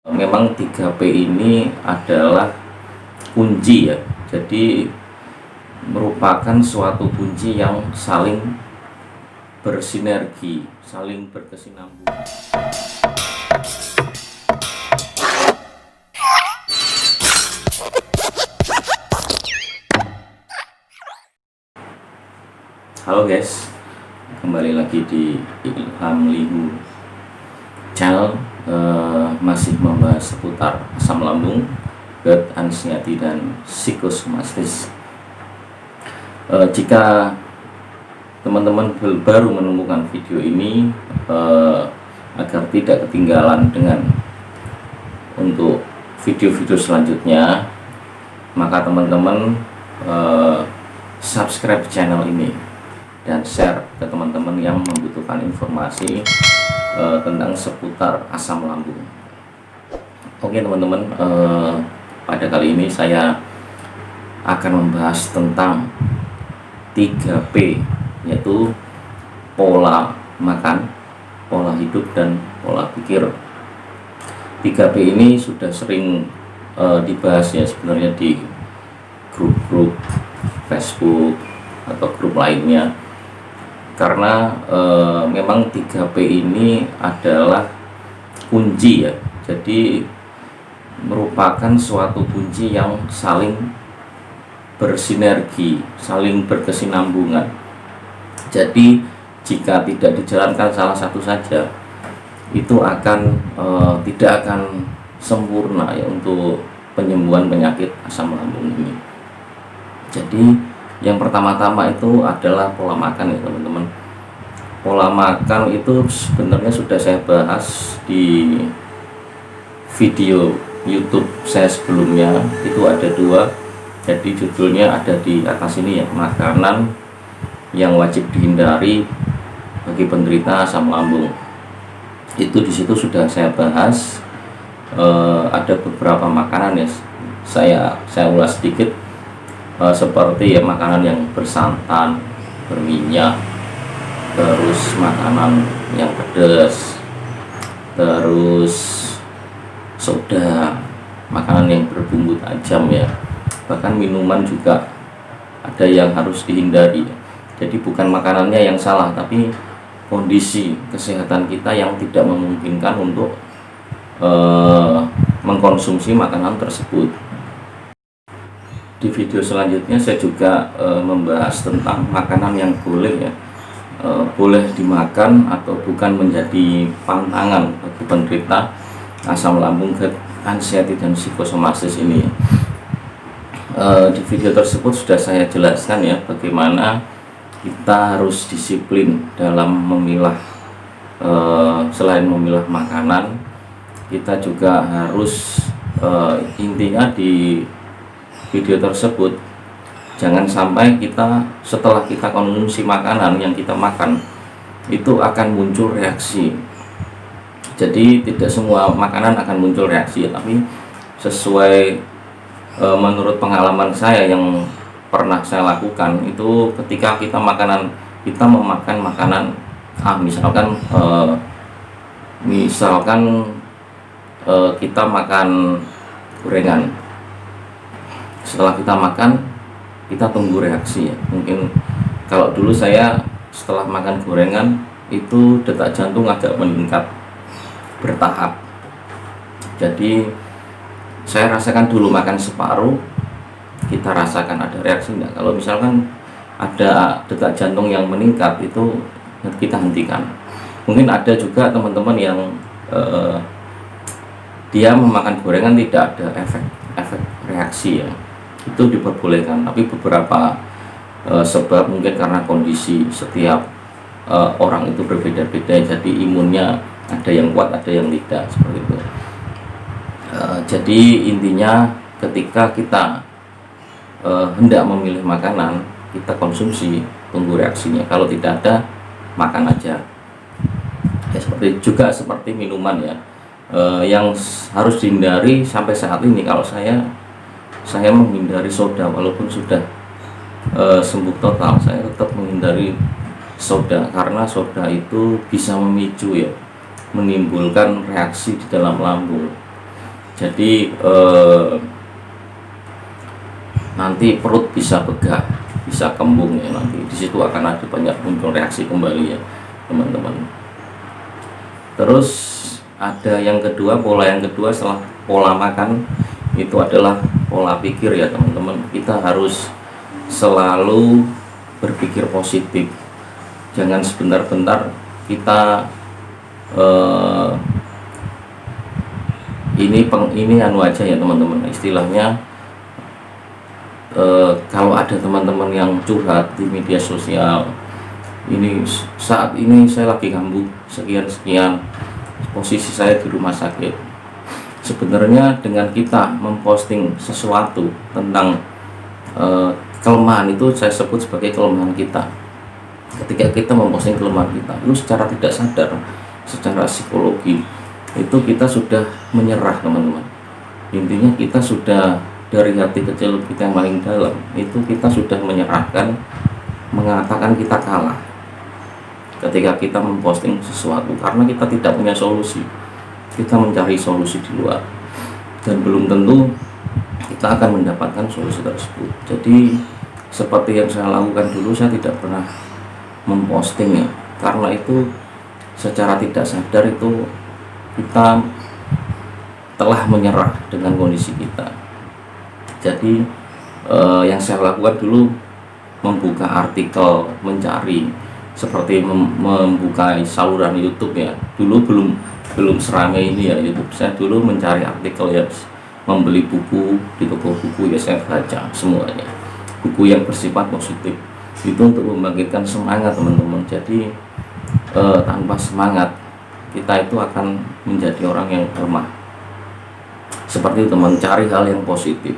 Memang 3P ini adalah kunci ya. Jadi merupakan suatu kunci yang saling bersinergi, saling berkesinambungan. Halo guys, kembali lagi di Ilham Lihu channel. Masih membahas seputar asam lambung, GERD, anxiety, dan psikosomatis. Jika teman-teman baru menemukan video ini, agar tidak ketinggalan dengan untuk video-video selanjutnya, maka teman-teman subscribe channel ini dan share ke teman-teman yang membutuhkan informasi tentang seputar asam lambung. Oke teman-teman, pada kali ini saya akan membahas tentang 3P, yaitu pola makan, pola hidup, dan pola pikir. 3P ini sudah sering dibahas ya sebenarnya di grup-grup Facebook atau grup lainnya, karena memang 3P ini adalah kunci ya. Jadi merupakan suatu kunci yang saling bersinergi, saling berkesinambungan. Jadi jika tidak dijalankan salah satu saja, itu akan tidak akan sempurna ya untuk penyembuhan penyakit asam lambung ini. Jadi yang pertama-tama itu adalah pola makan ya teman-teman. Pola makan itu sebenarnya sudah saya bahas di video YouTube saya sebelumnya, itu ada 2. Jadi judulnya ada di atas ini ya, makanan yang wajib dihindari bagi penderita asam lambung. Itu di situ sudah saya bahas. Ada beberapa makanan ya, saya ulas sedikit. Seperti ya makanan yang bersantan, berminyak, terus makanan yang pedas, terus soda, makanan yang berbumbu tajam ya, bahkan minuman juga ada yang harus dihindari. Jadi bukan makanannya yang salah, tapi kondisi kesehatan kita yang tidak memungkinkan untuk mengkonsumsi makanan tersebut. Di video selanjutnya saya juga membahas tentang makanan yang boleh ya, boleh dimakan atau bukan menjadi pantangan bagi penderita asam lambung, GERD, anxiety, dan psikosomatis ini. Di video tersebut sudah saya jelaskan ya bagaimana kita harus disiplin dalam memilah. Selain memilah makanan, kita juga harus intinya di video tersebut jangan sampai kita setelah kita konsumsi makanan yang kita makan itu akan muncul reaksi. Jadi tidak semua makanan akan muncul reaksi, tapi sesuai menurut pengalaman saya yang pernah saya lakukan itu, ketika kita memakan makanan misalkan kita makan gorengan. Setelah kita makan, kita tunggu reaksi ya. Mungkin kalau dulu saya setelah makan gorengan itu detak jantung agak meningkat bertahap. Jadi saya rasakan dulu makan separuh, kita rasakan ada reaksi enggak. Kalau misalkan ada detak jantung yang meningkat, itu kita hentikan. Mungkin ada juga teman-teman yang dia memakan gorengan tidak ada efek reaksi ya, itu diperbolehkan. Tapi beberapa sebab, mungkin karena kondisi setiap orang itu berbeda-beda, jadi imunnya ada yang kuat, ada yang tidak, seperti itu. Jadi intinya ketika kita hendak memilih makanan, kita konsumsi, tunggu reaksinya. Kalau tidak ada, makan aja ya. Seperti minuman ya, yang harus dihindari sampai saat ini. Kalau saya menghindari soda, walaupun sudah sembuh total, saya tetap menghindari soda, karena soda itu bisa memicu ya, menimbulkan reaksi di dalam lambung. Jadi nanti perut bisa begah, bisa kembung ya, nanti di situ akan ada banyak muncul reaksi kembali ya teman-teman. Terus ada yang kedua, pola yang kedua setelah pola makan itu adalah pola pikir ya teman-teman. Kita harus selalu berpikir positif, jangan sebentar-bentar kita ini anu aja ya teman-teman, istilahnya kalau ada teman-teman yang curhat di media sosial, ini saat ini saya lagi kambuh sekian posisi saya di rumah sakit. Sebenarnya dengan kita memposting sesuatu tentang kelemahan, itu saya sebut sebagai kelemahan kita. Ketika kita memposting kelemahan kita, itu secara tidak sadar, secara psikologi itu kita sudah menyerah teman-teman. Intinya kita sudah dari hati kecil kita yang paling dalam itu kita sudah menyerahkan, mengatakan kita kalah ketika kita memposting sesuatu, karena kita tidak punya solusi. Kita mencari solusi di luar dan belum tentu kita akan mendapatkan solusi tersebut. Jadi seperti yang saya lakukan dulu, saya tidak pernah memposting ya, karena itu secara tidak sadar itu kita telah menyerah dengan kondisi kita. Jadi yang saya lakukan dulu membuka artikel, mencari seperti membuka saluran YouTube ya. Dulu belum seramai ini ya YouTube. Saya dulu mencari artikel ya, membeli buku di toko buku ya, saya baca semuanya. Buku yang bersifat positif itu untuk membangkitkan semangat teman-teman. Jadi tanpa semangat kita itu akan menjadi orang yang lemah. Seperti teman, cari hal yang positif.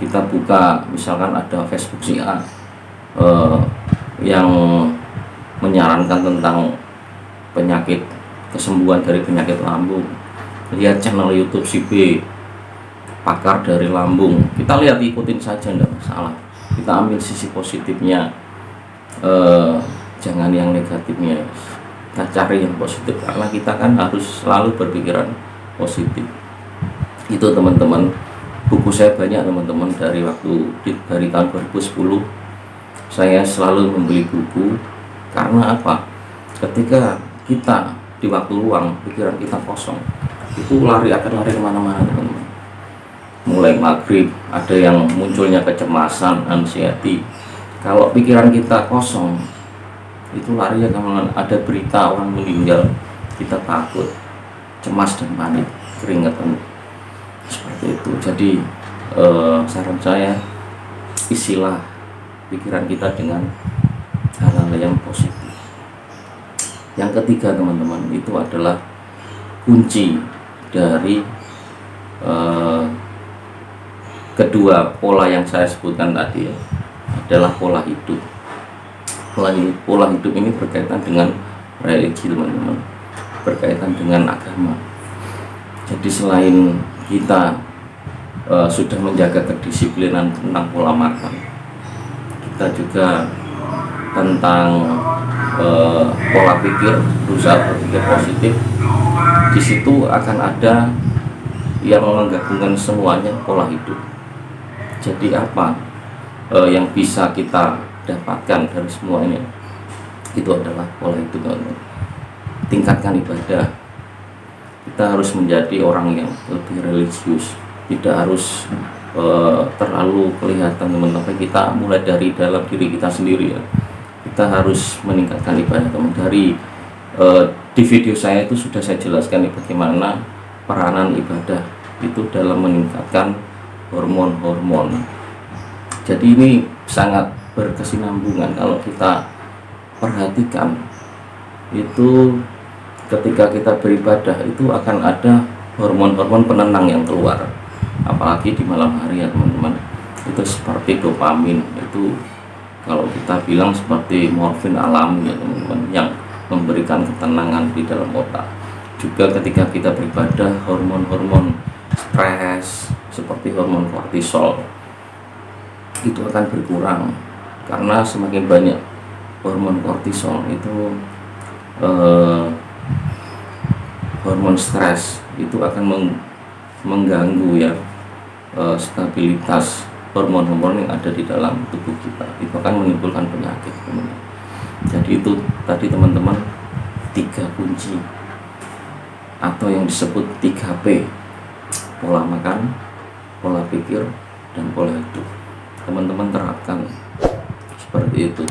Kita buka, misalkan ada Facebook si A yang menyarankan tentang penyakit, kesembuhan dari penyakit lambung. Lihat channel YouTube si B, pakar dari lambung. Kita lihat, ikutin saja, enggak masalah. Kita ambil sisi positifnya, jangan yang negatifnya. Kita cari yang positif, karena kita kan harus selalu berpikiran positif. Itu teman-teman, buku saya banyak teman-teman, dari tahun 2010 saya selalu membeli buku. Karena apa? Ketika kita di waktu luang, pikiran kita kosong, itu akan lari kemana-mana teman-teman. Mulai maghrib ada yang munculnya kecemasan, anxiety. Kalau pikiran kita kosong, itu lari ya kemana? Ada berita orang meninggal, kita takut, cemas dan panik, keringetan, seperti itu. Jadi saran saya, isilah pikiran kita dengan hal-hal yang positif. Yang ketiga teman-teman, itu adalah kunci dari kedua pola yang saya sebutkan tadi ya, adalah pola hidup. Pola hidup ini berkaitan dengan religi teman-teman, berkaitan dengan agama. Jadi selain kita sudah menjaga kedisiplinan tentang pola makan, kita juga tentang pola pikir, berusaha berpikir positif. Di situ akan ada yang menggabungkan semuanya, pola hidup. Jadi apa yang bisa kita dapatkan dari semuanya? Itu adalah pola hidup. Tingkatkan ibadah. Kita harus menjadi orang yang lebih religius, tidak harus terlalu kelihatan teman-teman, tapi kita mulai dari dalam diri kita sendiri ya. Kita harus meningkatkan ibadah teman. Dari di video saya itu sudah saya jelaskan bagaimana peranan ibadah itu dalam meningkatkan hormon-hormon. Jadi ini sangat berkesinambungan. Kalau kita perhatikan, itu ketika kita beribadah itu akan ada hormon-hormon penenang yang keluar, apalagi di malam hari ya teman-teman. Itu seperti dopamin, itu kalau kita bilang seperti morfin alami ya teman-teman, yang memberikan ketenangan di dalam otak. Juga ketika kita beribadah, hormon-hormon stres seperti hormon kortisol itu akan berkurang, karena semakin banyak hormon kortisol itu hormon stres itu akan mengganggu ya stabilitas hormon-hormon yang ada di dalam tubuh kita, itu akan menimbulkan penyakit. Jadi itu tadi teman-teman 3 kunci atau yang disebut 3P: pola makan, pola pikir, dan pola hidup. Teman-teman terapkan seperti itu.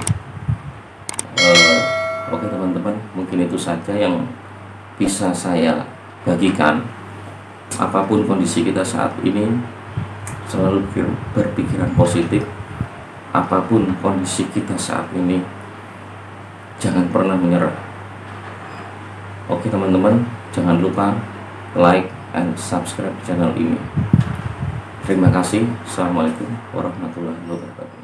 Oke teman-teman, mungkin itu saja yang bisa saya bagikan. Apapun kondisi kita saat ini, selalu berpikiran positif. Apapun kondisi kita saat ini, jangan pernah menyerah. Oke teman-teman, jangan lupa like and subscribe channel ini. Terima kasih. Assalamualaikum warahmatullahi wabarakatuh.